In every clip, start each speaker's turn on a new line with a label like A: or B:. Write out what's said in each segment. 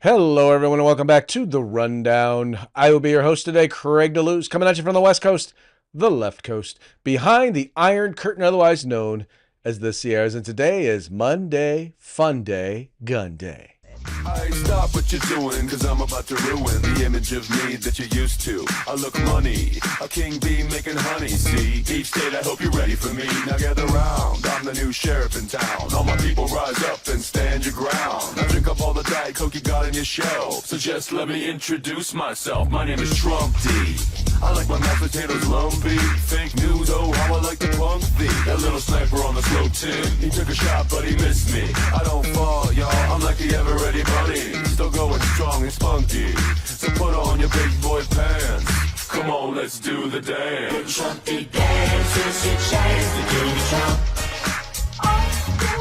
A: Hello, everyone, and welcome back to The Rundown. I will be your host today, Craig DeLuz, coming at you from the West Coast, the left coast, behind the Iron Curtain, otherwise known as the Sierras. And today is Monday, Fun Day, Gun Day.
B: I stop what you're doing, cause I'm about to ruin the image of me that you're used to. I look money, a king bee making honey, see? Each state I hope you're ready for me. Now gather round, I'm the new sheriff in town. All my people rise up and stand your ground. Now drink up all the Diet Coke you got on your shelf. So just let me introduce myself, my name is Trump D. I like my mashed potatoes lumpy. Fake news, oh how I like to punk thee. That little sniper on the slow tin, he took a shot but he missed me. I don't fall, y'all, I'm like the ever ready bunny. Still going strong and spunky. So put on your big boy pants. Come on, let's do the dance.
C: The Trumpy dance is your chance to do the Trump.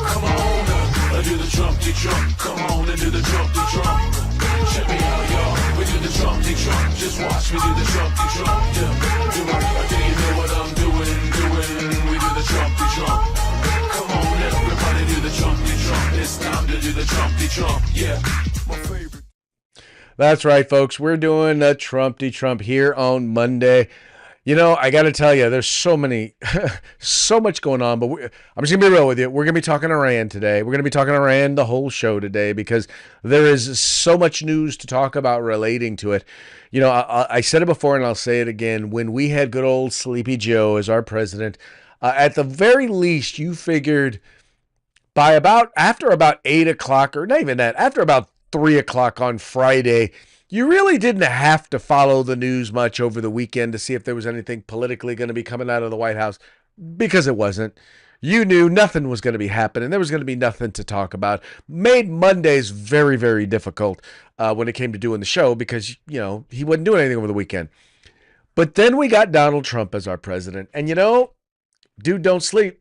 B: Come on, do the Trumpy Trump. Come on and do the Trumpy Trump. Check me out, y'all. We do the Trumpy Trump. Just watch me do the Trumpy Trump. Yeah, do you know what I'm doing? We do the Trumpy Trump. Come on, everybody do the Trumpy Trump. It's time to do the Trumpy Trump. Yeah, my favorite.
A: That's right, folks. We're doing a Trumpty Trump here on Monday. You know, I got to tell you, there's so much going on, but I'm just going to be real with you. We're going to be talking Iran today. We're going to be talking Iran the whole show today because there is so much news to talk about relating to it. You know, I said it before and I'll say it again. When we had good old Sleepy Joe as our president, at the very least, you figured after about 8 o'clock, or not even that, after about 3 o'clock on Friday, you really didn't have to follow the news much over the weekend to see if there was anything politically going to be coming out of the White House, because it wasn't. You knew nothing was going to be happening. There was going to be nothing to talk about. Made Mondays very, very difficult when it came to doing the show because, you know, he wasn't doing anything over the weekend. But then we got Donald Trump as our president. And, you know, dude don't sleep.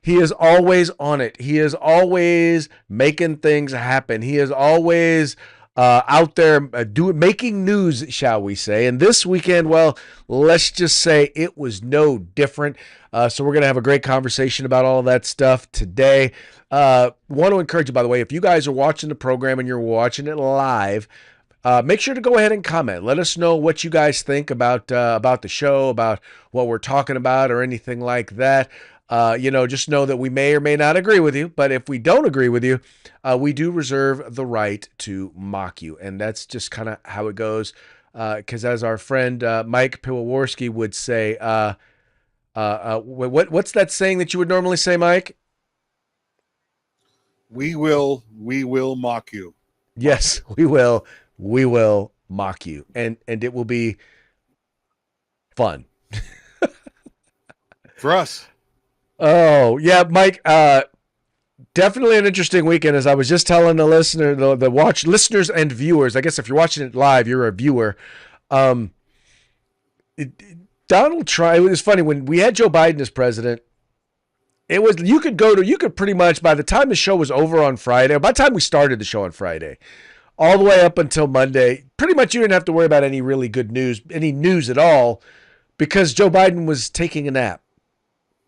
A: He is always on it. He is always making things happen. He is always out there making news, shall we say. And this weekend, well, let's just say it was no different. So we're going to have a great conversation about all of that stuff today. Want to encourage you, by the way, if you guys are watching the program and you're watching it live, make sure to go ahead and comment. Let us know what you guys think about the show, about what we're talking about, or anything like that. You know, just know that we may or may not agree with you, but if we don't agree with you, we do reserve the right to mock you. And that's just kind of how it goes. Because as our friend Mike Piwowarski would say, what's that saying that you would normally say, Mike?
D: We will mock you.
A: Yes, we will mock you. And it will be fun.
D: For us.
A: Oh, yeah, Mike, definitely an interesting weekend. As I was just telling the listener, the listeners and viewers, I guess if you're watching it live, you're a viewer. Donald Trump, it was funny when we had Joe Biden as president. It was, you could pretty much, by the time the show was over on Friday, or by the time we started the show on Friday, all the way up until Monday, pretty much you didn't have to worry about any really good news, any news at all, because Joe Biden was taking a nap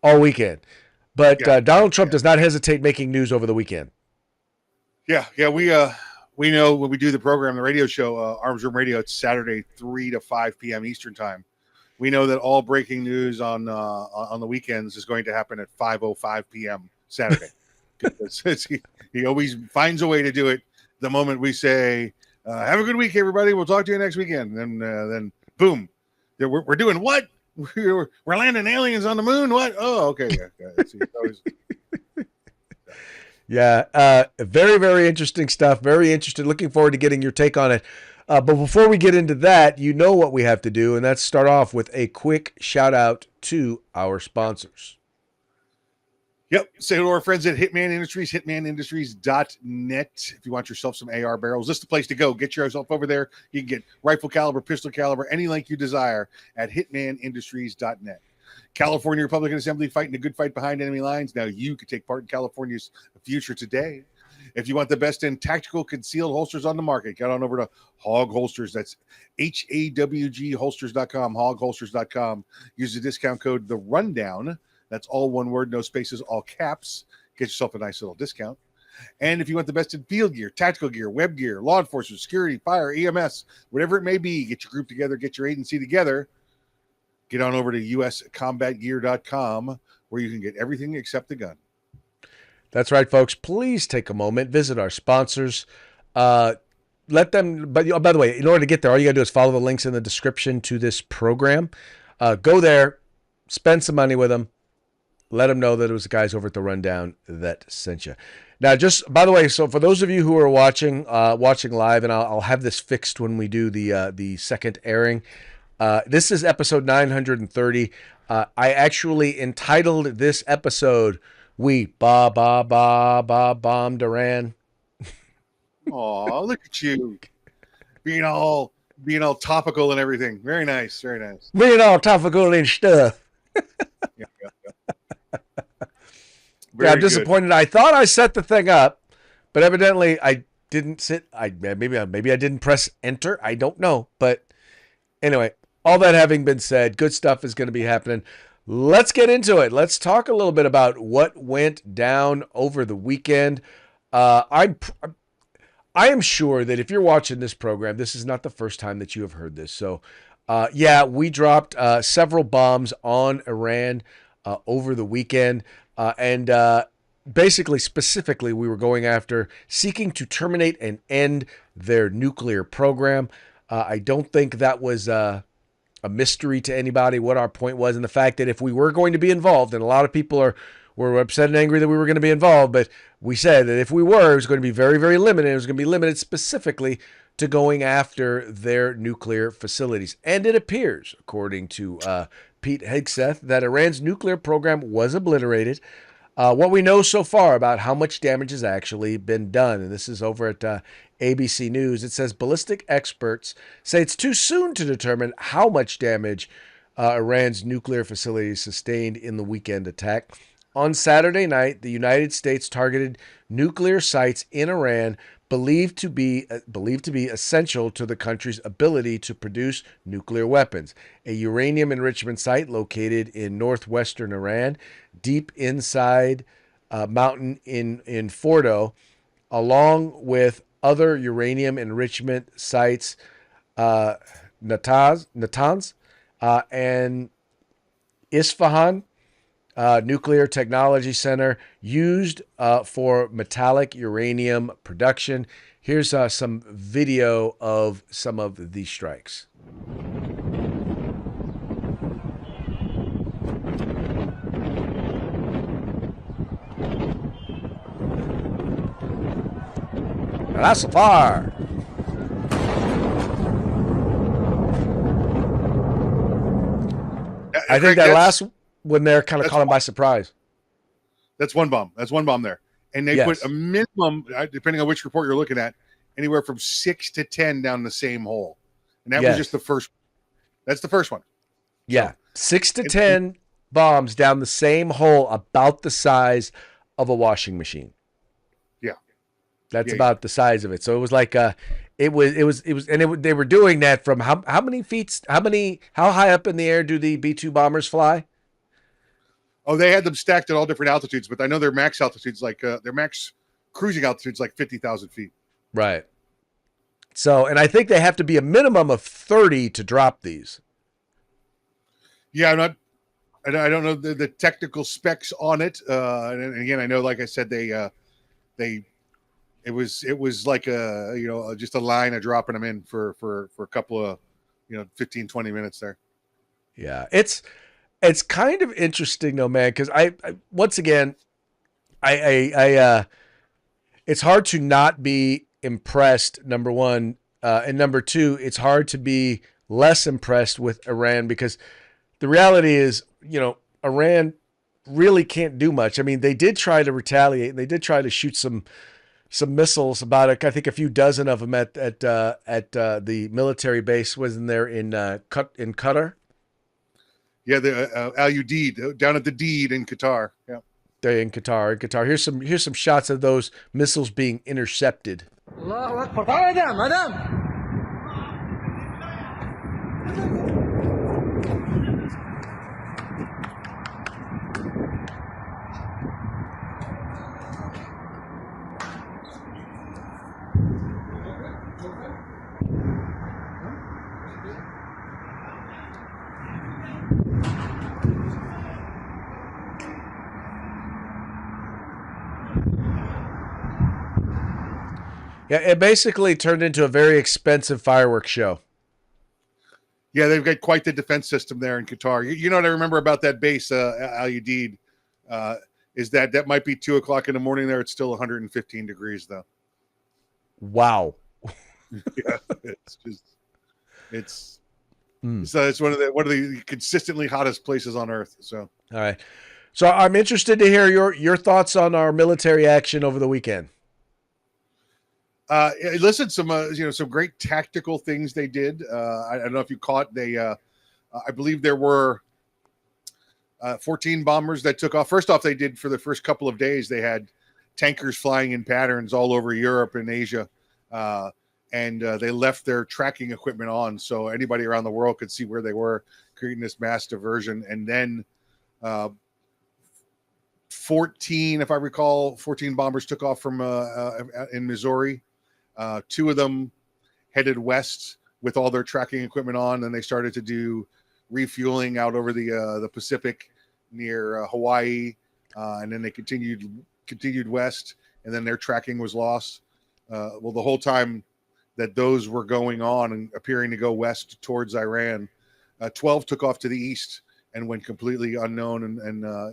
A: all weekend. But Donald Trump does not hesitate making news over the weekend.
D: Yeah. We know when we do the program, the radio show, Arms Room Radio, it's Saturday, 3 to 5 p.m. Eastern time. We know that all breaking news on the weekends is going to happen at 5:05 p.m. Saturday. He always finds a way to do it the moment we say, have a good week, everybody. We'll talk to you next weekend. And then boom, we're doing what? We're landing aliens on the moon. What? Oh, okay.
A: Yeah. Very, very interesting stuff. Very interested. Looking forward to getting your take on it. But before we get into that, you know what we have to do, and that's start off with a quick shout out to our sponsors.
D: Yep. Say hello to our friends at Hitman Industries, hitmanindustries.net. If you want yourself some AR barrels, this is the place to go. Get yourself over there. You can get rifle caliber, pistol caliber, any length you desire at hitmanindustries.net. California Republican Assembly fighting the good fight behind enemy lines. Now you can take part in California's future today. If you want the best in tactical concealed holsters on the market, get on over to Hog Holsters. That's HAWG holsters.com, hogholsters.com. Use the discount code The Rundown. That's all one word, no spaces, all caps. Get yourself a nice little discount. And if you want the best in field gear, tactical gear, web gear, law enforcement, security, fire, EMS, whatever it may be, get your group together, get your agency together. Get on over to uscombatgear.com where you can get everything except the gun.
A: That's right, folks. Please take a moment, visit our sponsors. Let them, but by the way, in order to get there, all you got to do is follow the links in the description to this program. Go there, spend some money with them. Let them know that it was the guys over at the Rundown that sent you. Now, just by the way, so for those of you who are watching live, and I'll have this fixed when we do the second airing. This is episode 930. I actually entitled this episode "We bombed Iran."
D: Oh, look at you being all topical and everything. Very nice, very nice.
A: Being all topical and stuff.
D: Yeah.
A: Yeah, I'm disappointed. I thought I set the thing up, but evidently I didn't maybe I didn't press enter. I don't know. But anyway, all that having been said, good stuff is going to be happening. Let's get into it. Let's talk a little bit about what went down over the weekend. I am sure that if you're watching this program, this is not the first time that you have heard this. So, we dropped several bombs on Iran over the weekend. And basically, specifically, we were going after seeking to terminate and end their nuclear program. I don't think that was a mystery to anybody what our point was, and the fact that if we were going to be involved, and a lot of people were upset and angry that we were going to be involved, but we said that if we were, it was going to be very, very limited. It was going to be limited specifically to going after their nuclear facilities. And it appears, according to Pete Hegseth, that Iran's nuclear program was obliterated. What we know so far about how much damage has actually been done, and this is over at ABC News, it says ballistic experts say it's too soon to determine how much damage Iran's nuclear facilities sustained in the weekend attack. On Saturday night, the United States targeted nuclear sites in Iran believed to be essential to the country's ability to produce nuclear weapons. A uranium enrichment site located in northwestern Iran, deep inside a mountain in Fordo, along with other uranium enrichment sites, Natanz and Isfahan Nuclear Technology Center, used for metallic uranium production. Here's some video of some of these strikes. That's a fire. I think that last one there kind of caught him by surprise.
D: That's one bomb. That's one bomb there. And they put a minimum, depending on which report you're looking at, anywhere from 6 to 10 down the same hole. And that was just the first. That's the first one.
A: Yeah. So, 6 to 10 bombs down the same hole, about the size of a washing machine.
D: Yeah.
A: That's about the size of it. So it was like they were doing that from how many feet, how high up in the air do the B-2 bombers fly?
D: Oh, they had them stacked at all different altitudes, but I know their max altitudes, like their max cruising altitudes, like 50,000 feet.
A: Right. So, and I think they have to be a minimum of 30 to drop these.
D: Yeah, I don't know the technical specs on it. And again, I know, like I said, it was like just a line of dropping them in for a couple of 15, 20 minutes there.
A: Yeah, it's kind of interesting though, man, because I once again, it's hard to not be impressed, number one, and number two, it's hard to be less impressed with Iran, because the reality is, Iran really can't do much. I mean, they did try to retaliate, and they did try to shoot some missiles, about I think a few dozen of them at the military base wasn't there in Qatar.
D: Yeah, the Al Udeid down at the Deed in Qatar. Yeah,
A: they're in Qatar. Here's some shots of those missiles being intercepted.
E: Allahu Akbar. Madam.
A: Yeah, it basically turned into a very expensive fireworks show.
D: Yeah, they've got quite the defense system there in Qatar. You know what I remember about that base, Al Udeid, is that might be 2:00 in the morning there. It's still 115 degrees though.
A: Wow.
D: Yeah, it's just it's so it's one of the consistently hottest places on earth. So
A: All right. So I'm interested to hear your thoughts on our military action over the weekend.
D: listen, some great tactical things they did. I don't know if you caught I believe there were 14 bombers that took off. First off, they did for the first couple of days, they had tankers flying in patterns all over Europe and Asia. And they left their tracking equipment on so anybody around the world could see where they were, creating this mass diversion. And then 14, if I recall, 14 bombers took off from in Missouri. Two of them headed west with all their tracking equipment on, and they started to do refueling out over the Pacific near Hawaii, and then they continued west, and then their tracking was lost. Well, the whole time that those were going on and appearing to go west towards Iran, 12 took off to the east and went completely unknown and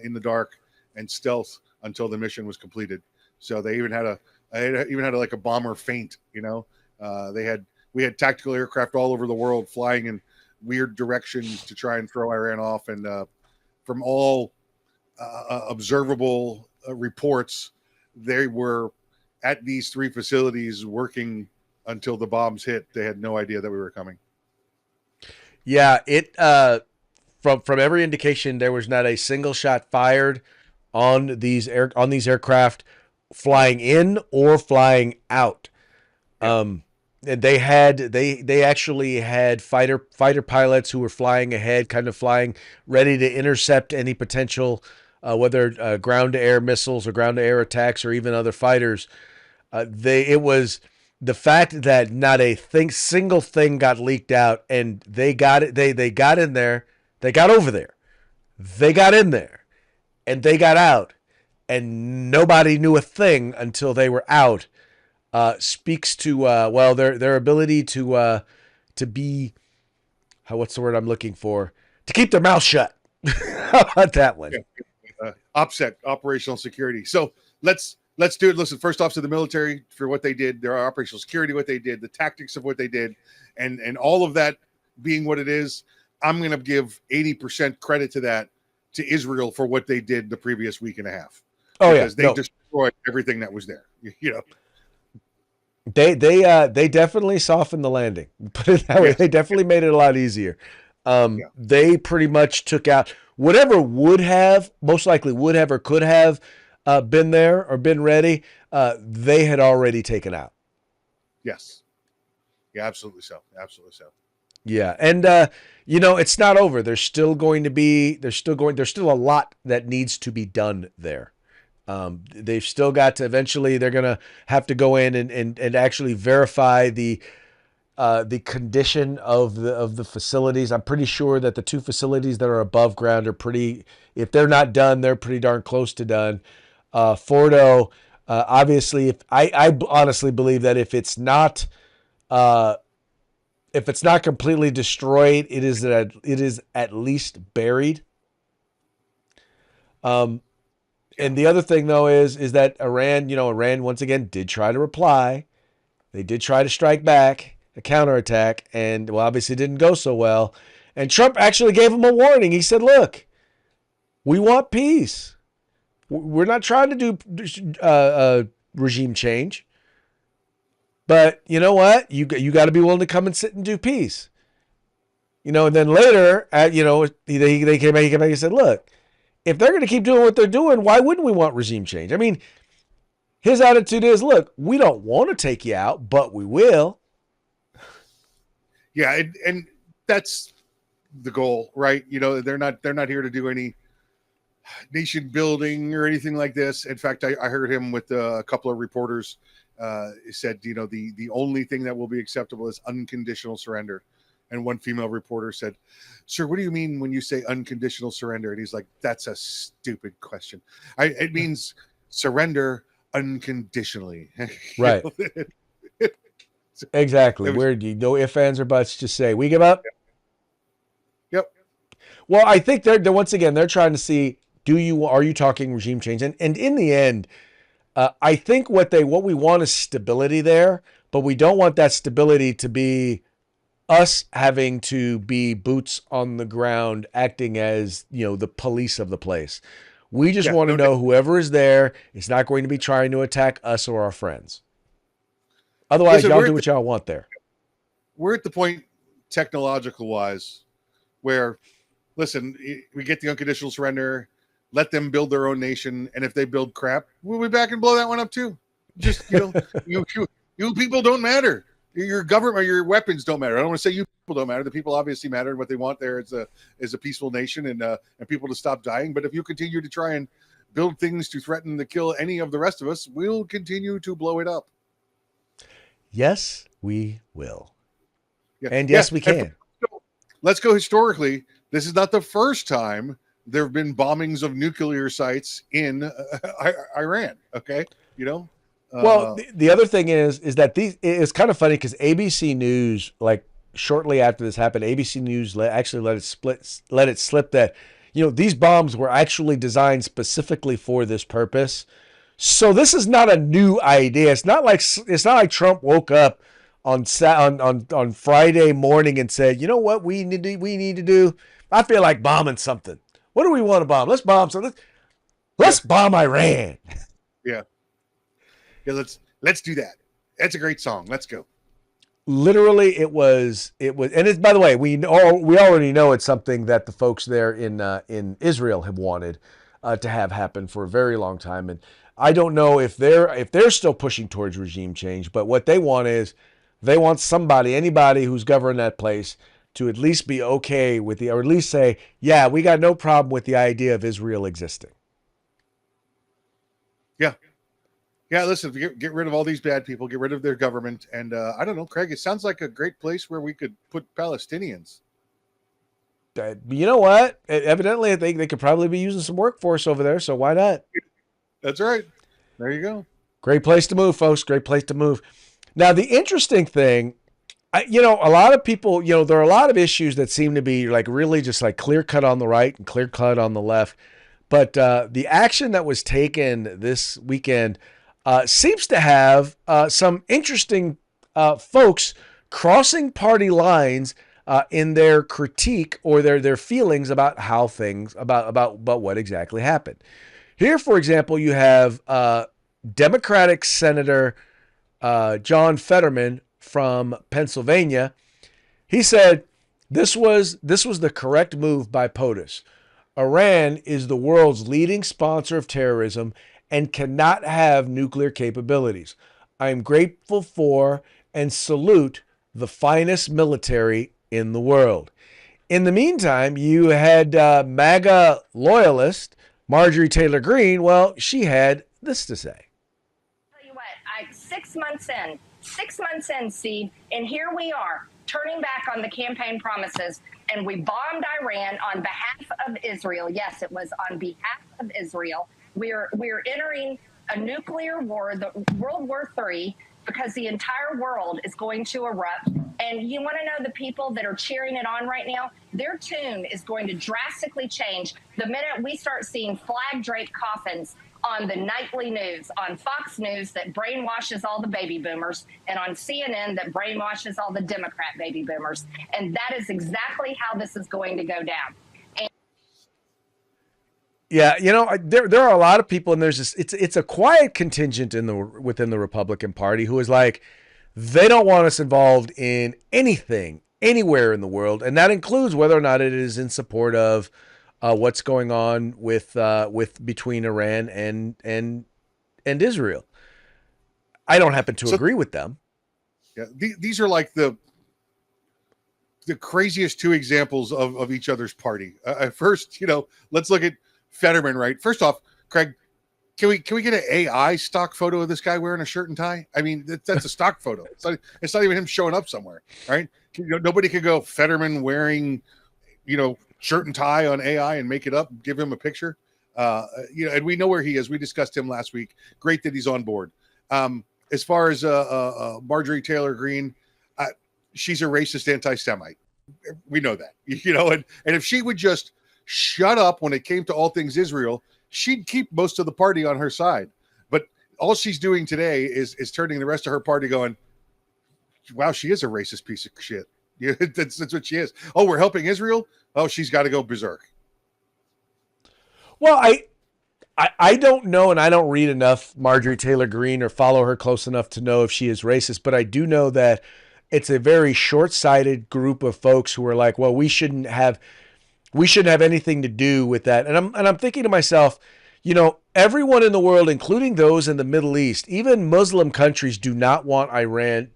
D: in the dark and stealth until the mission was completed. So they even had like a bomber feint. We had tactical aircraft all over the world flying in weird directions to try and throw Iran off. And from all observable reports, they were at these three facilities working until the bombs hit. They had no idea that we were coming.
A: Yeah, it from every indication, there was not a single shot fired on these aircraft flying in or flying out. And they actually had fighter pilots who were flying ahead, kind of flying ready to intercept any potential whether ground to air missiles or ground to air attacks or even other fighters. It was the fact that not a single thing got leaked out, and they got it. They got in there. They got over there. They got in there, and they got out, and nobody knew a thing until they were out. Speaks to their ability to be, what's the word I'm looking for? To keep their mouth shut. How about that one?
D: OPSEC, operational security. So let's do it. Listen, first off to the military for what they did, their operational security, what they did, the tactics of what they did, and all of that being what it is. I'm going to give 80% credit to that to Israel for what they did the previous week and a half.
A: Oh,
D: because they destroyed everything that was there.
A: They definitely softened the landing. Put it that way.
D: Yes.
A: They definitely made it a lot easier. They pretty much took out whatever most likely would have or could have been there or been ready. They had already taken out.
D: Yes. Yeah, absolutely so. Absolutely so.
A: Yeah. And, it's not over. There's still a lot that needs to be done there. They've still got to, eventually they're going to have to go in and actually verify the condition of the facilities. I'm pretty sure that the two facilities that are above ground are if they're not done, they're pretty darn close to done. Fordo, obviously, I honestly believe that if it's not completely destroyed, it is at least buried. And the other thing though is that Iran once again did try to reply. They did try to strike back, a counterattack, and obviously didn't go so well. And Trump actually gave them a warning. He said, "Look, we want peace. We're not trying to do regime change. But you know what? You got to be willing to come and sit and do peace." And then later, they came back and said, "Look, if they're going to keep doing what they're doing, why wouldn't we want regime change?" I mean, his attitude is, "Look, we don't want to take you out, but we will."
D: Yeah, and that's the goal, right? They're not here to do any nation building or anything like this. In fact, I heard him with a couple of reporters. He said, the only thing that will be acceptable is unconditional surrender. And one female reporter said, "Sir, what do you mean when you say unconditional surrender?" And he's like, "That's a stupid question. It means surrender unconditionally."
A: Right. Exactly.
D: It was-
A: Where do you no ifs, ands, or buts? Just say we give up.
D: Yep.
A: Well, I think they're once again they're trying to see are you talking regime change, and in the end, I think what we want is stability there, but we don't want that stability to be us having to be boots on the ground, acting as the police of the place. We just
D: Yeah,
A: want to
D: no
A: know whoever is there is not going to be trying to attack us or our friends. Otherwise,
D: Listen,
A: y'all do what y'all want there.
D: we're at the point technological wise where, listen, we get the unconditional surrender, let them build their own nation, and if they build crap, we'll be back and blow that one up too. Just you people don't matter. Your government, your weapons don't matter. I don't want to say you people don't matter. The people obviously matter, and what they want there is a peaceful nation and people to stop dying. But if you continue to try and build things to threaten to kill any of the rest of us, we'll continue to blow it up.
A: Yes, we will.
D: Yeah.
A: And yes, we can.
D: Let's go historically. This is not the first time there have been bombings of nuclear sites in Iran. Okay,
A: Well, the other thing is that it's kind of funny because ABC News, like shortly after this happened, ABC News actually let it slip that these bombs were actually designed specifically for this purpose. So this is not a new idea. It's not like Trump woke up on Friday morning and said, "You know what we need to do? I feel like bombing something. What do we want to bomb? Let's bomb something. Let's bomb Iran."
D: Yeah. Let's do that. That's a great song. Let's go.
A: Literally, it was, and it's, by the way, we already know it's something that the folks there in Israel have wanted to have happen for a very long time, and I don't know if they're still pushing towards regime change, but what they want is they want anybody who's governed that place to at least be okay with or at least say, yeah, we got no problem with the idea of Israel existing.
D: Yeah. Yeah, listen, get rid of all these bad people, get rid of their government, and I don't know, Craig, it sounds like a great place where we could put Palestinians.
A: You know what? Evidently, they could probably be using some workforce over there, so why not?
D: That's right. There you go.
A: Great place to move, folks. Great place to move. Now, the interesting thing, a lot of people, there are a lot of issues that seem to be like really just like clear cut on the right and clear cut on the left. But the action that was taken this weekend seems to have some interesting folks crossing party lines in their critique or their feelings about how things about what exactly happened. Here, for example, you have Democratic Senator John Fetterman from Pennsylvania. He said this was the correct move by POTUS. Iran is the world's leading sponsor of terrorism and cannot have nuclear capabilities. I am grateful for and salute the finest military in the world. In the meantime, you had MAGA loyalist Marjorie Taylor Greene. Well, she had this to say.
F: Tell you what, 6 months in, Steve, and here we are turning back on the campaign promises, and we bombed Iran on behalf of Israel. Yes, it was on behalf of Israel. We're entering a nuclear war, the World War III, because the entire world is going to erupt. And you want to know the people that are cheering it on right now? Their tune is going to drastically change the minute we start seeing flag-draped coffins on the nightly news, on Fox News that brainwashes all the baby boomers, and on CNN that brainwashes all the Democrat baby boomers. And that is exactly how this is going to go down.
A: Yeah, there are a lot of people, and there's this. It's a quiet contingent within the Republican Party who is like, they don't want us involved in anything anywhere in the world, and that includes whether or not it is in support of what's going on with between Iran and Israel. I don't happen to agree with them.
D: Yeah, these are like the craziest two examples of each other's party. First, let's look at Fetterman, right? First off, Craig, can we get an AI stock photo of this guy wearing a shirt and tie? I mean, that's a stock photo. It's not even him showing up somewhere, right? Nobody could go Fetterman wearing, shirt and tie on AI and make it up, give him a picture. And we know where he is. We discussed him last week. Great that he's on board. as far as Marjorie Taylor Greene, she's a racist anti-Semite. We know that, and if she would just shut up when it came to all things Israel, she'd keep most of the party on her side. But all she's doing today is turning the rest of her party going, wow, she is a racist piece of shit. Yeah, that's what she is. Oh, we're helping Israel? Oh, she's got to go berserk.
A: Well, I don't know, and I don't read enough Marjorie Taylor Greene or follow her close enough to know if she is racist, but I do know that it's a very short-sighted group of folks who are like, well, we shouldn't have anything to do with that. And I'm thinking to myself, everyone in the world, including those in the Middle East, even Muslim countries, do not want Iran.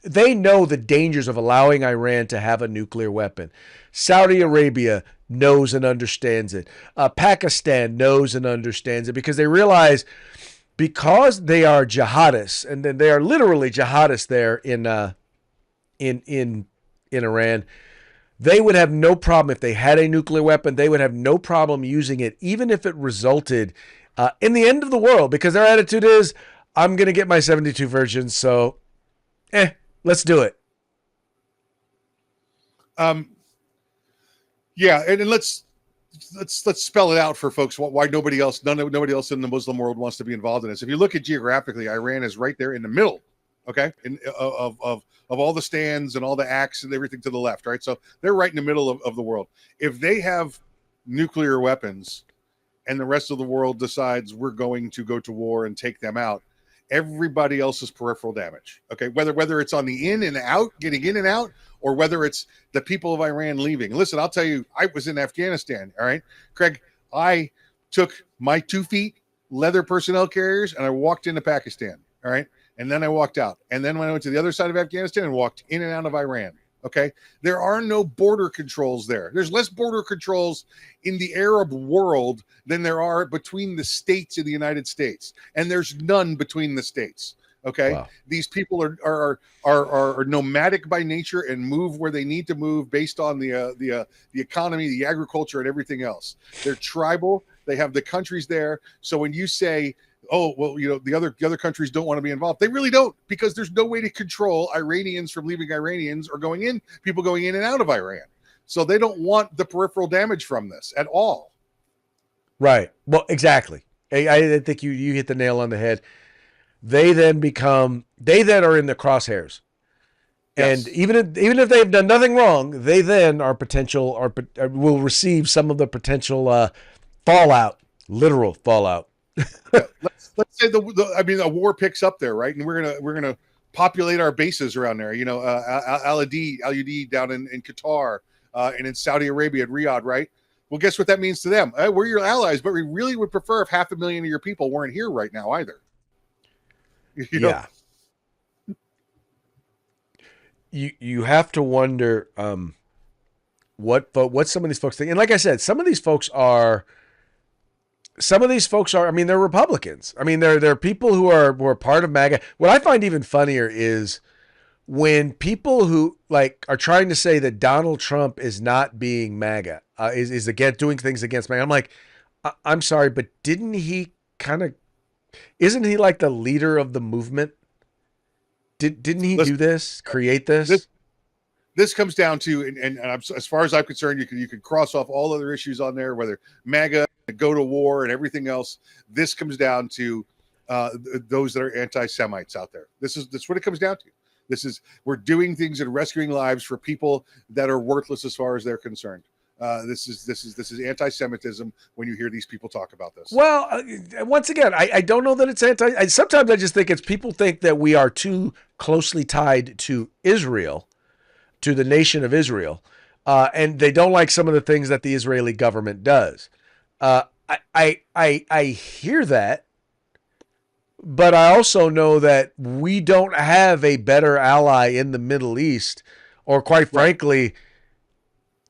A: They know the dangers of allowing Iran to have a nuclear weapon. Saudi Arabia knows and understands it. Pakistan knows and understands it because they realize, because they are jihadists, and then they are literally jihadists there in Iran. They would have no problem if they had a nuclear weapon. They would have no problem using it, even if it resulted in the end of the world, because their attitude is, I'm going to get my 72 virgins, so let's do it.
D: Yeah, and let's spell it out for folks why nobody else in the Muslim world wants to be involved in this. If you look at geographically, Iran is right there in the middle, okay, of all the stands and all the acts and everything to the left, right? So they're right in the middle of the world. If they have nuclear weapons and the rest of the world decides we're going to go to war and take them out, everybody else's peripheral damage, okay? Whether it's on the in and out, getting in and out, or whether it's the people of Iran leaving. Listen, I'll tell you, I was in Afghanistan, all right? Craig, I took my 2 feet leather personnel carriers and I walked into Pakistan, all right? And then I walked out. And then when I went to the other side of Afghanistan and walked in and out of Iran, okay? There are no border controls there. There's less border controls in the Arab world than there are between the states in the United States. And there's none between the states. Okay. Wow. These people are nomadic by nature and move where they need to move based on the economy, the agriculture, and everything else. They're tribal. They have the countries there. So when you say, oh, well, the other countries don't want to be involved, they really don't, because there's no way to control Iranians from leaving Iranians or people going in and out of Iran. So they don't want the peripheral damage from this at all.
A: Right. Well, exactly. I think you hit the nail on the head. They then are in the crosshairs. Yes. And even if they've done nothing wrong, they then will receive some of the potential fallout, literal fallout.
D: Yeah, let's say a war picks up there, right? And we're gonna populate our bases around there. Al Udeid down in Qatar, and in Saudi Arabia at Riyadh, right? Well, guess what that means to them? We're your allies, but we really would prefer if 500,000 of your people weren't here right now either.
A: Yeah. You have to wonder what some of these folks think. And like I said, some of these folks are, I mean, they're Republicans. I mean, they're people who are part of MAGA. What I find even funnier is when people who are trying to say that Donald Trump is not being MAGA, is against doing things against MAGA. I'm like, I'm sorry, but isn't he like the leader of the movement? Didn't he do this, create this?
D: This comes down to, and as far as I'm concerned, you can cross off all other issues on there, whether MAGA, go to war, and everything else. This comes down to those that are anti-Semites out there. That's what it comes down to. We're doing things and rescuing lives for people that are worthless as far as they're concerned. This is anti-Semitism when you hear these people talk about this.
A: Well, once again, I don't know that it's sometimes I just think it's people think that we are too closely tied to Israel, to the nation of Israel, and they don't like some of the things that the Israeli government does. I hear that, but I also know that we don't have a better ally in the Middle East, or quite frankly,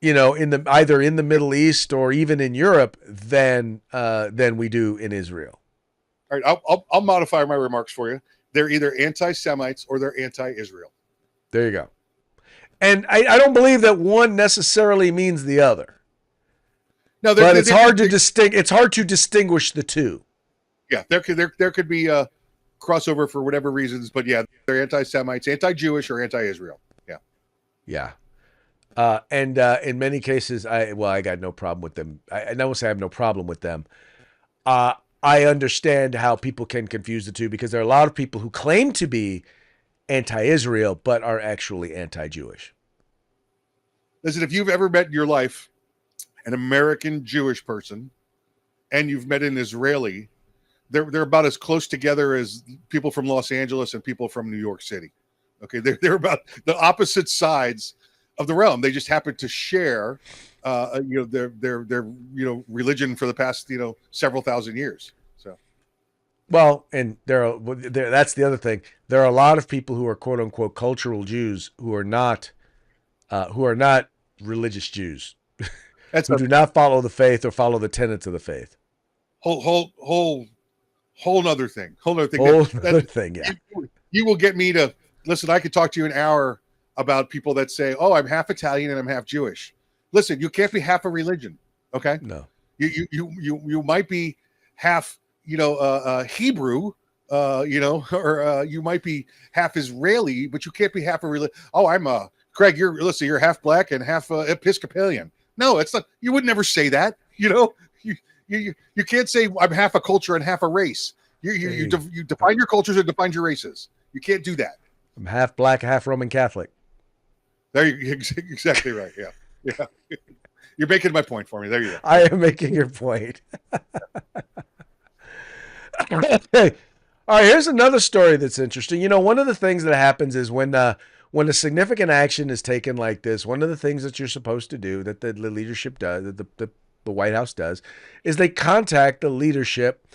A: either in the Middle East or even in Europe than we do in Israel.
D: All right, I'll modify my remarks for you. They're either anti-Semites or they're anti-Israel.
A: There you go. And I don't believe that one necessarily means the other. No, but it's hard to distinguish the two.
D: Yeah, there could be crossover for whatever reasons, but yeah, they're anti-Semites, anti-Jewish, or anti-Israel. Yeah.
A: Yeah. And in many cases, I got no problem with them. I won't say I have no problem with them. I understand how people can confuse the two because there are a lot of people who claim to be anti-Israel but are actually anti-Jewish.
D: Listen, if you've ever met in your life an American Jewish person and you've met an Israeli, they're about as close together as people from Los Angeles and people from New York City. Okay, they're about the opposite sides of the realm. They just happen to share, their religion for the past several thousand years. So,
A: well, and that's the other thing. There are a lot of people who are quote unquote cultural Jews who are not religious Jews,
D: that's
A: who do not follow the faith or follow the tenets of the faith.
D: Whole nother thing.
A: Yeah.
D: You will get me to listen. I could talk to you an hour about people that say, "Oh, I'm half Italian and I'm half Jewish." Listen, you can't be half a religion. Okay,
A: no.
D: You might be half Hebrew, or you might be half Israeli, but you can't be half a religion. Oh, I'm Craig. You're half black and half Episcopalian. No, it's not. You would never say that. You can't say I'm half a culture and half a race. You define your cultures and define your races. You can't do that.
A: I'm half black, half Roman Catholic.
D: There you exactly right. Yeah. You're making my point for me. There you go.
A: I am making your point. Okay. All right, here's another story that's interesting. One of the things that happens is when a significant action is taken like this, one of the things that you're supposed to do, that the leadership does, that the White House does, is they contact the leadership,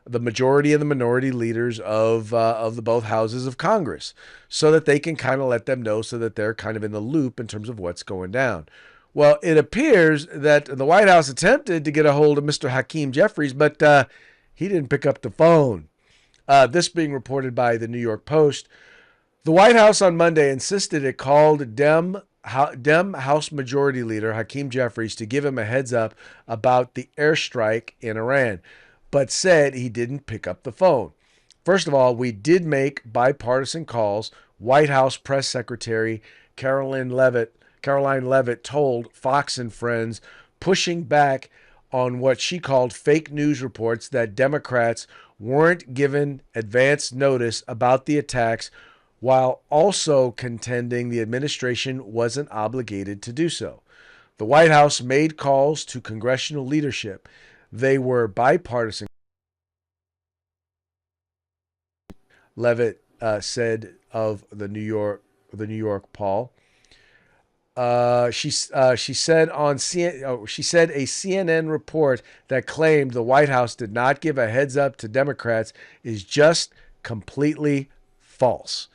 A: the majority and the minority leaders of the both houses of Congress, so that they can kind of let them know, so that they're kind of in the loop in terms of what's going down. Well, it appears that the White House attempted to get a hold of Mr. Hakeem Jeffries, but he didn't pick up the phone. This being reported by the New York Post. The White House on Monday insisted it called Dem House Majority Leader Hakeem Jeffries to give him a heads up about the airstrike in Iran, but said he didn't pick up the phone. First of all, we did make bipartisan calls. White House Press Secretary Caroline Leavitt told Fox and Friends, pushing back on what she called fake news reports that Democrats weren't given advance notice about the attacks, while also contending the administration wasn't obligated to do so. The White House made calls to congressional leadership. They were bipartisan. Leavitt said of the New York Poll. She said a CNN report that claimed the White House did not give a heads up to Democrats is just completely false.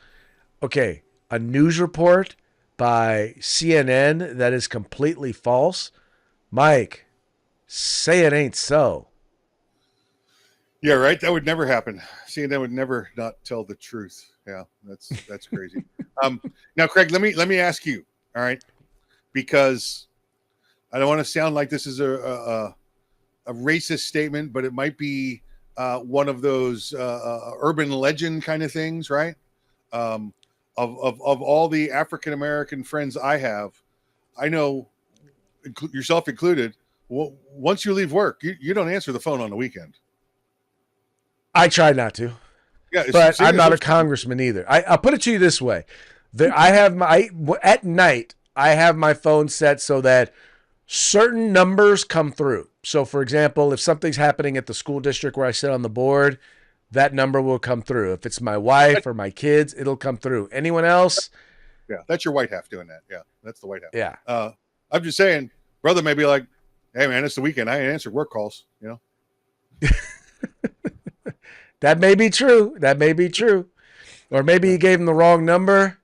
A: Okay, a news report by CNN that is completely false. Mike, say it ain't so.
D: Yeah, right. That would never happen. CNN would never not tell the truth. Yeah, that's crazy. Now, Craig, let me ask you. All right, because I don't want to sound like this is a racist statement, but it might be one of those urban legend kind of things, right? Of all the African American friends I have, I know, yourself included, once you leave work, you don't answer the phone on the weekend.
A: I try not to.
D: Yeah,
A: but I'm not a congressman either. I'll put it to you this way: at night I have my phone set so that certain numbers come through. So, for example, if something's happening at the school district where I sit on the board, that number will come through. If it's my wife or my kids, it'll come through. Anyone else?
D: Yeah, that's your White House doing that. Yeah, that's the White House.
A: Yeah.
D: I'm just saying, brother may be like, hey, man, it's the weekend. I ain't answered work calls,
A: That may be true. Or maybe he gave him the wrong number.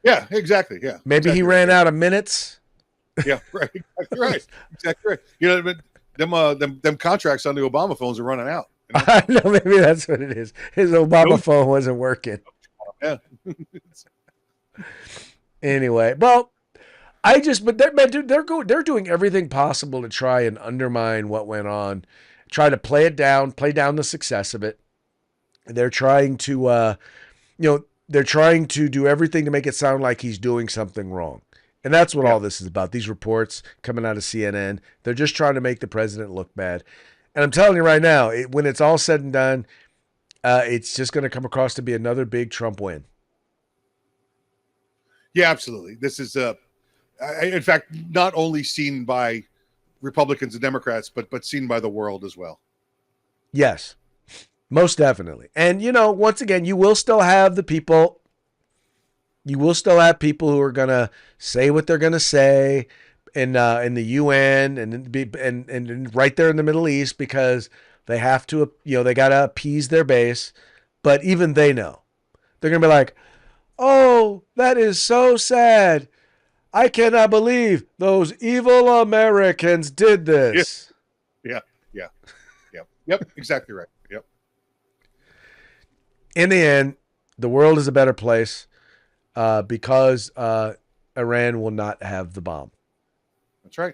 D: Yeah, exactly. Yeah.
A: Maybe he ran out of minutes.
D: Yeah, right. Exactly right. Exactly right. But them contracts on the Obama phones are running out.
A: I know, maybe that's what it is. His Obama phone wasn't working.
D: Yeah.
A: Anyway, well, they're doing everything possible to try and undermine what went on, try to play down the success of it. They're trying to, they're trying to do everything to make it sound like he's doing something wrong. And that's what all this is about. These reports coming out of CNN, they're just trying to make the president look bad. And I'm telling you right now, when it's all said and done, it's just going to come across to be another big Trump win.
D: Yeah, absolutely. This is, in fact, not only seen by Republicans and Democrats, but seen by the world as well.
A: Yes, most definitely. And, once again, you will still have the people. You will still have people who are going to say what they're going to say in the UN and right there in the Middle East, because they have to, they got to appease their base. But even they know. They're going to be like, oh, that is so sad. I cannot believe those evil Americans did this.
D: Yep, exactly right. Yep.
A: In the end, the world is a better place because Iran will not have the bomb.
D: That's right.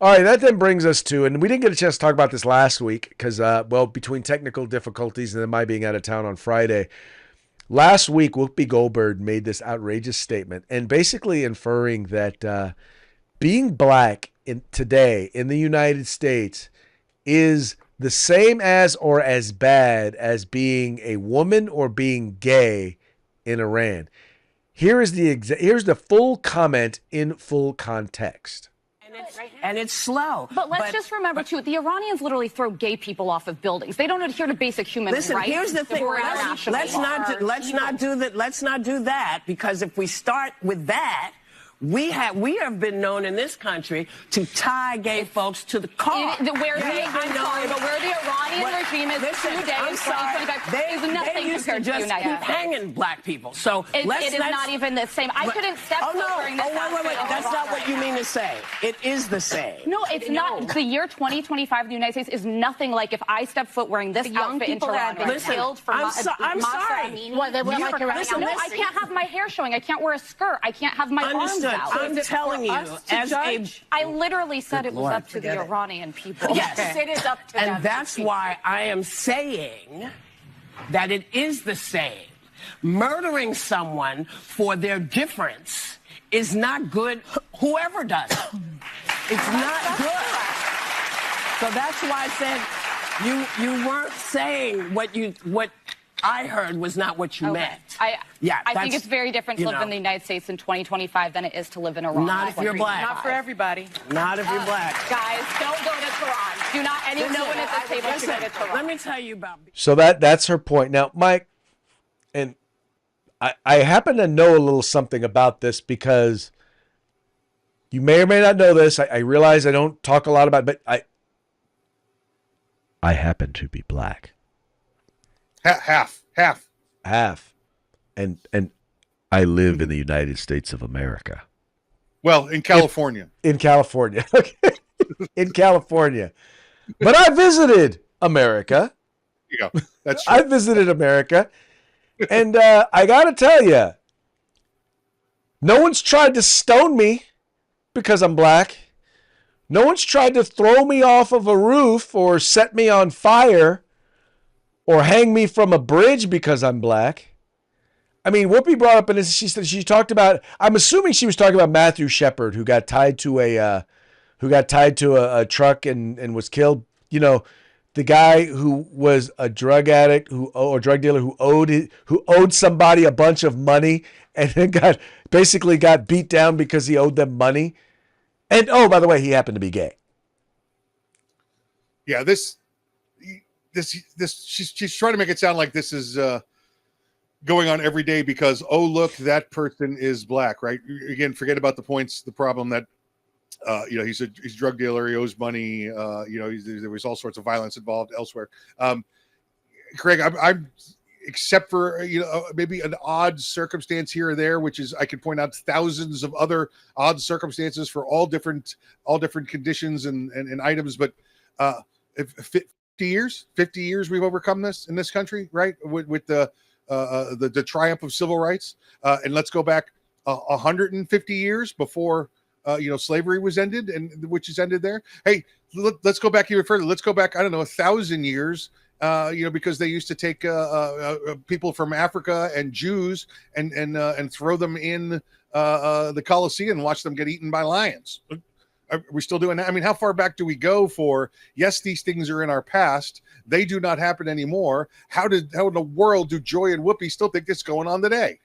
A: All right, that then brings us to, and we didn't get a chance to talk about this last week because, between technical difficulties and then my being out of town on Friday, last week Whoopi Goldberg made this outrageous statement and basically inferring that being black today in the United States is the same as or as bad as being a woman or being gay in Iran. Here's the full comment in full context.
G: And it's slow.
H: But let's just remember, too, the Iranians literally throw gay people off of buildings. They don't adhere to basic human rights.
G: Listen, here's the thing. Let's not do that, because if we start with that, we have been known in this country to tie gay folks to the car.
H: Where the Iranian regime is today in 2025 is nothing compared to the United States.
G: Keep hanging black people. So
H: it is not even the same. I couldn't step foot during this.
G: Wait. That's not what you mean to say. It is the same.
H: No, it's not. The year 2025 in the United States is nothing like if I step foot wearing this outfit in Toronto.
G: I'm sorry.
H: No, I can't have my hair showing. I can't wear a skirt. I can't have my arms out.
G: I'm telling you,
H: I literally said it was up to the Iranian people.
G: Yes, it is up to them. And that's why I am saying that it is the same. Murdering someone for their difference is not good, whoever does it. It's not good. So that's why I said you weren't saying what I heard was not what you meant.
H: I think it's very different to live in the United States in 2025 than it is to live in Iran.
G: Not if you're black.
H: Not for everybody.
G: Not if you're black.
H: Guys, don't go to Tehran. Do not, no one at this table should go to Tehran.
G: Let me tell you about...
A: So that's her point. Now, Mike, and I happen to know a little something about this because you may or may not know this. I realize I don't talk a lot about it, but I happen to be black.
D: Half.
A: And I live in the United States of America.
D: Well, in California.
A: In California. Okay. In California. But I visited America.
D: Yeah, that's true.
A: I visited America. And I got to tell you, no one's tried to stone me because I'm black. No one's tried to throw me off of a roof or set me on fire or hang me from a bridge because I'm black. I mean, Whoopi brought up, and she talked about, I'm assuming she was talking about Matthew Shepard, who got tied to a truck and was killed. You know, the guy who was a drug addict, or drug dealer who owed somebody a bunch of money and then got beat down because he owed them money. And oh, by the way, he happened to be gay.
D: Yeah, she's trying to make it sound like this is going on every day because, oh, look, that person is black, right? Again, forget about the points, the problem that, he's a drug dealer, he owes money, there was all sorts of violence involved elsewhere. Craig, I'm except for, maybe an odd circumstance here or there, which is, I could point out thousands of other odd circumstances for all different conditions and items, but if 50 years we've overcome this in this country, right? With the triumph of civil rights, and let's go back 150 years before slavery was ended, and which is ended there. Hey, let's go back even further. Let's go back, I don't know, 1,000 years, because they used to take people from Africa and Jews and throw them in the Colosseum and watch them get eaten by lions. Are we still doing that? I mean, how far back do we go for, yes, these things are in our past. They do not happen anymore. How in the world do Joy and Whoopi still think it's going on today?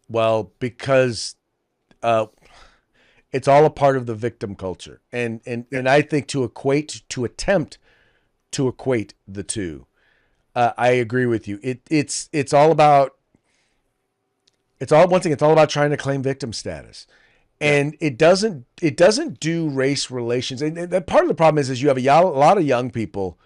A: Well, because it's all a part of the victim culture. And I think to attempt to equate the two, I agree with you. It's all about trying to claim victim status. And it doesn't do race relations. And that part of the problem is you have a lot of young people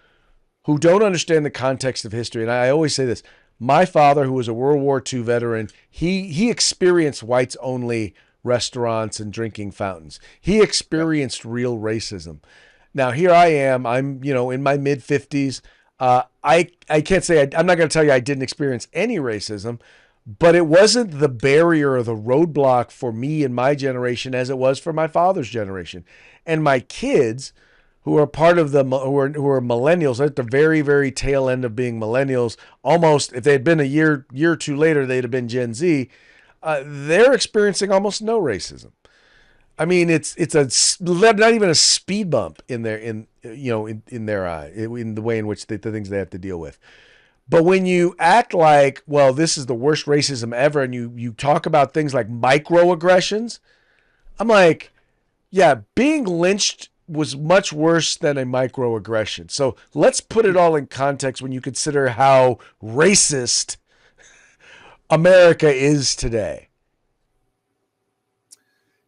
A: who don't understand the context of history. And I always say this: my father, who was a World War II veteran, he experienced whites only restaurants and drinking fountains. He experienced real racism. Now here I am. I'm in my mid 50s. I can't say I'm not going to tell you I didn't experience any racism. But it wasn't the barrier or the roadblock for me and my generation as it was for my father's generation. And my kids, who are part of who are millennials, at the very, very tail end of being millennials, almost, if they had been a year or two later, they'd have been Gen Z. They're experiencing almost no racism. I mean, it's not even a speed bump in their eye, in the way in which the things they have to deal with. But when you act like, well, this is the worst racism ever, and you talk about things like microaggressions, I'm like, yeah, being lynched was much worse than a microaggression. So let's put it all in context when you consider how racist America is today.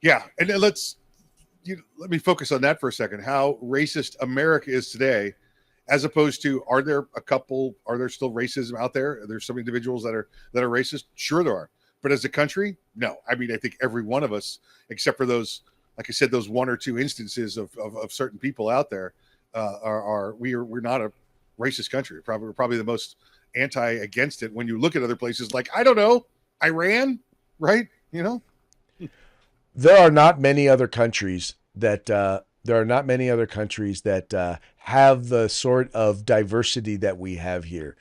A: Yeah, and let me focus on that for a second. How racist America is today. As opposed to, are there still racism out there? Are there some individuals that are racist? Sure there are. But as a country, no. I mean, I think every one of us, except for those, like I said, those one or two instances of certain people out there, we're not a racist country. We're probably the most anti against it when you look at other places like, I don't know, Iran, right? There are not many other countries that have the sort of diversity that we have here.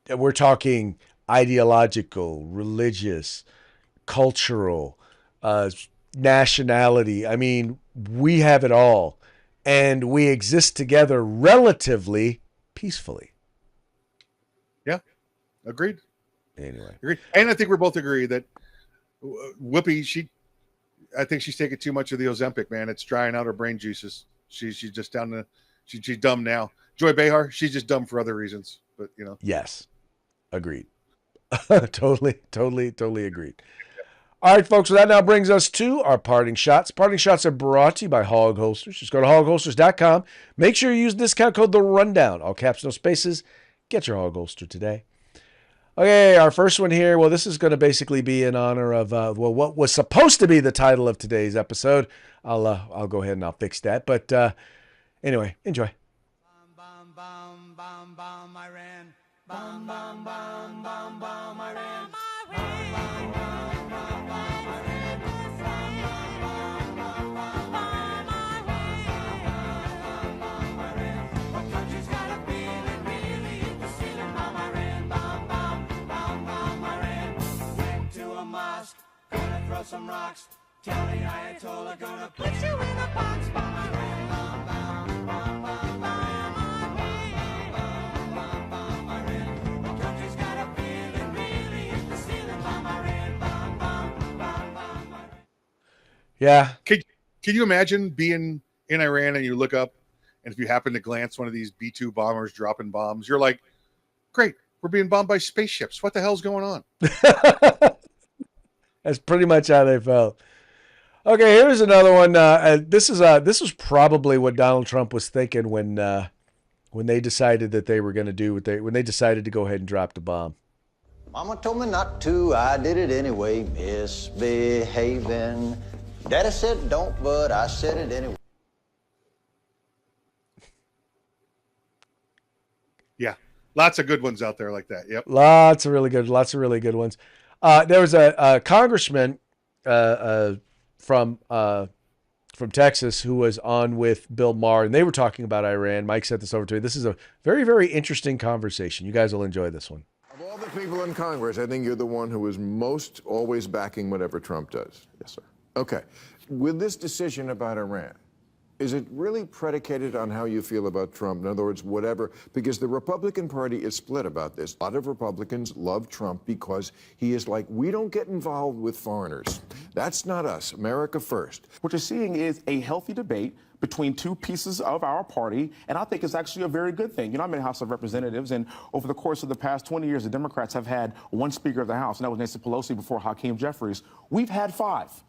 A: We're talking ideological, religious, cultural, nationality. I mean, we have it all, and we exist together relatively peacefully. Yeah, agreed. Anyway, agreed. And I think we both agree that Whoopi, I think she's taking too much of the Ozempic, man. It's drying out her brain juices. She's just she's dumb now. Joy Behar, she's just dumb for other reasons, but Yes. Agreed. Totally agreed. All right, folks. So that now brings us to our parting shots. Parting shots are brought to you by Hog Holsters. Just go to hogholsters.com. Make sure you use discount code The Rundown. All caps, no spaces. Get your Hog Holster today. Okay, our first one here. Well, this is going to basically be in honor of what was supposed to be the title of today's episode. I'll go ahead and I'll fix that. But anyway, enjoy.
C: Bum, bum, bum, bum, Iran. Bum, bum, bum, bum, bum, Iran. Throw some rocks. Tell the Ayatollah gonna put you in a box. Bomb Iran, bomb, bomb, bomb, bomb, Iran. The country's got a feeling, really hit the ceiling. Bomb Iran, bomb, bomb, bomb, bomb, Iran.
A: Yeah.
D: Can you imagine being in Iran and you look up, and if you happen to glance one of these B-2 bombers dropping bombs, you're like, great, we're being bombed by spaceships. What the hell's going on?
A: That's pretty much how they felt. Okay, here's another one. This was probably what Donald Trump was thinking when they decided that they were going to do when they decided to go ahead and drop the bomb.
I: Mama told me not to. I did it anyway. Misbehaving. Daddy said don't, but I said it anyway.
D: Yeah, lots of good ones out there like that. Yep,
A: lots of really good ones. There was a congressman from from Texas who was on with Bill Maher, and they were talking about Iran. Mike sent this over to me. This is a very, very interesting conversation. You guys will enjoy this one.
J: Of all the people in Congress, I think you're the one who is most always backing whatever Trump does. Yes, sir. Okay. With this decision about Iran, is it really predicated on how you feel about Trump? In other words, whatever, because the Republican Party is split about this. A lot of Republicans love Trump because he is like, we don't get involved with foreigners. That's not us. America first.
K: What you're seeing is a healthy debate between two pieces of our party, and I think it's actually a very good thing. You know, I'm in the House of Representatives, and over the course of the past 20 years, the Democrats have had one Speaker of the House, and that was Nancy Pelosi before Hakeem Jeffries. We've had 5.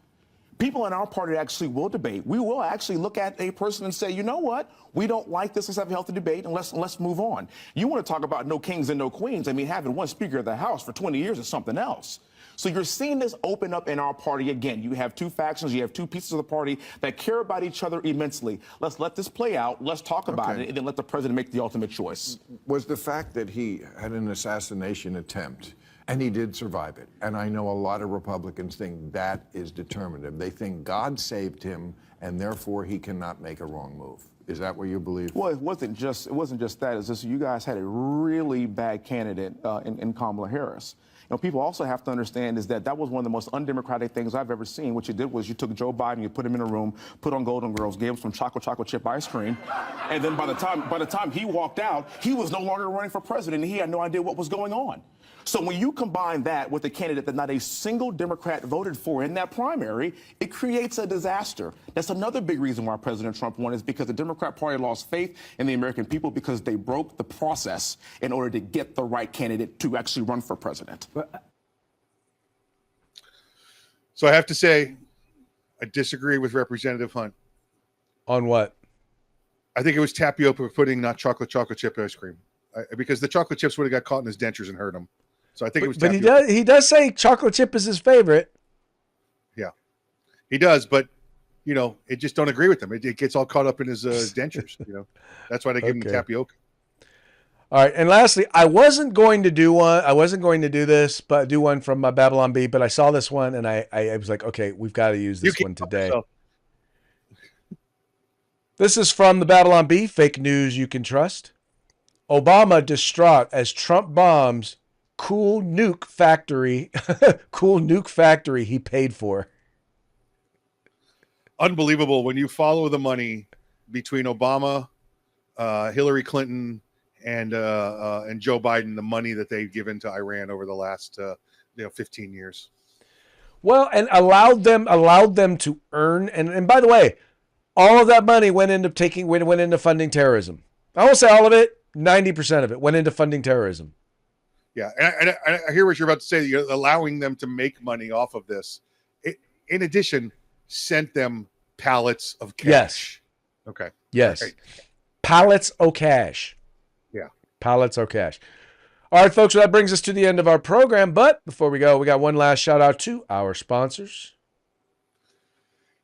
K: People in our party actually will debate. We will actually look at a person and say, you know what? We don't like this. Let's have a healthy debate and let's move on. You want to talk about no kings and no queens. I mean, having one Speaker of the House for 20 years is something else. So you're seeing this open up in our party again. You have two factions. You have two pieces of the party that care about each other immensely. Let's let this play out. Let's talk about it, and then let the president make the ultimate choice.
J: Was the fact that he had an assassination attempt, and he did survive it, and I know a lot of Republicans think that is determinative. They think God saved him, and therefore he cannot make a wrong move. Is that what you believe?
K: Well, it wasn't just that. It's just you guys had a really bad candidate in Kamala Harris. You know, people also have to understand is that was one of the most undemocratic things I've ever seen. What you did was you took Joe Biden, you put him in a room, put on Golden Girls, gave him some chocolate chip ice cream, and then by the time he walked out, he was no longer running for president, and he had no idea what was going on. So when you combine that with a candidate that not a single Democrat voted for in that primary, it creates a disaster. That's another big reason why President Trump won, is because the Democrat Party lost faith in the American people because they broke the process in order to get the right candidate to actually run for president.
D: So I have to say, I disagree with Representative Hunt.
A: On what?
D: I think it was tapioca pudding, not chocolate chip ice cream, because the chocolate chips would have got caught in his dentures and hurt him. So I think it was.
A: But
D: tapioca.
A: he does say chocolate chip is his favorite.
D: Yeah, he does. But you know, it just don't agree with him. It gets all caught up in his dentures. You know, that's why they give him tapioca.
A: All right, and lastly, I wasn't going to do one. I wasn't going to do this, but do one from Babylon Bee. But I saw this one, and I was like, okay, we've got to use this one today. This is from the Babylon Bee. Fake news you can trust. Obama distraught as Trump bombs cool nuke factory. Cool nuke factory he paid for.
D: Unbelievable when you follow the money between Obama, Hillary Clinton, and Joe Biden, the money that they've given to Iran over the last 15 years.
A: Well, and allowed them to earn, and by the way, all of that money went into funding terrorism. I won't say all of it. 90% of it went into funding terrorism.
D: Yeah, and I hear what you're about to say. You're allowing them to make money off of this. In addition, sent them pallets of cash.
A: Yes.
D: Okay.
A: Yes.
D: Right.
A: Pallets of cash.
D: Yeah.
A: Pallets of cash. All right, folks, so that brings us to the end of our program. But before we go, we got one last shout out to our sponsors.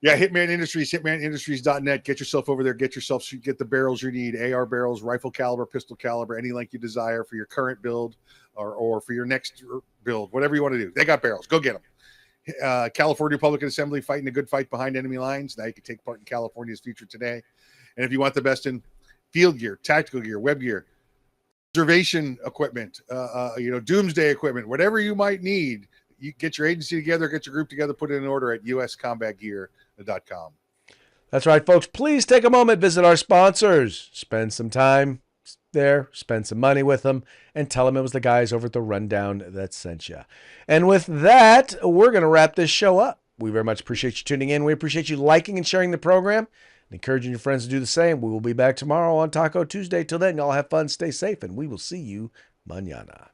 D: Yeah, Hitman Industries, hitmanindustries.net. Get yourself over there. Get the barrels you need, AR barrels, rifle caliber, pistol caliber, any length you desire for your current build or for your next build, whatever you want to do. They got barrels. Go get them. California Republican Assembly, fighting a good fight behind enemy lines. Now you can take part in California's future today. And if you want the best in field gear, tactical gear, web gear, observation equipment, doomsday equipment, whatever you might need, you get your agency together, get your group together, put it in order at uscombatgear.com.
A: That's right, folks. Please take a moment, visit our sponsors, spend some time there, spend some money with them, and tell them it was the guys over at the Rundown that sent you. And with that, we're going to wrap this show up. We very much appreciate you tuning in. We appreciate you liking and sharing the program and encouraging your friends to do the same. We will be back tomorrow on Taco Tuesday. Till then, y'all have fun, stay safe, and we will see you mañana.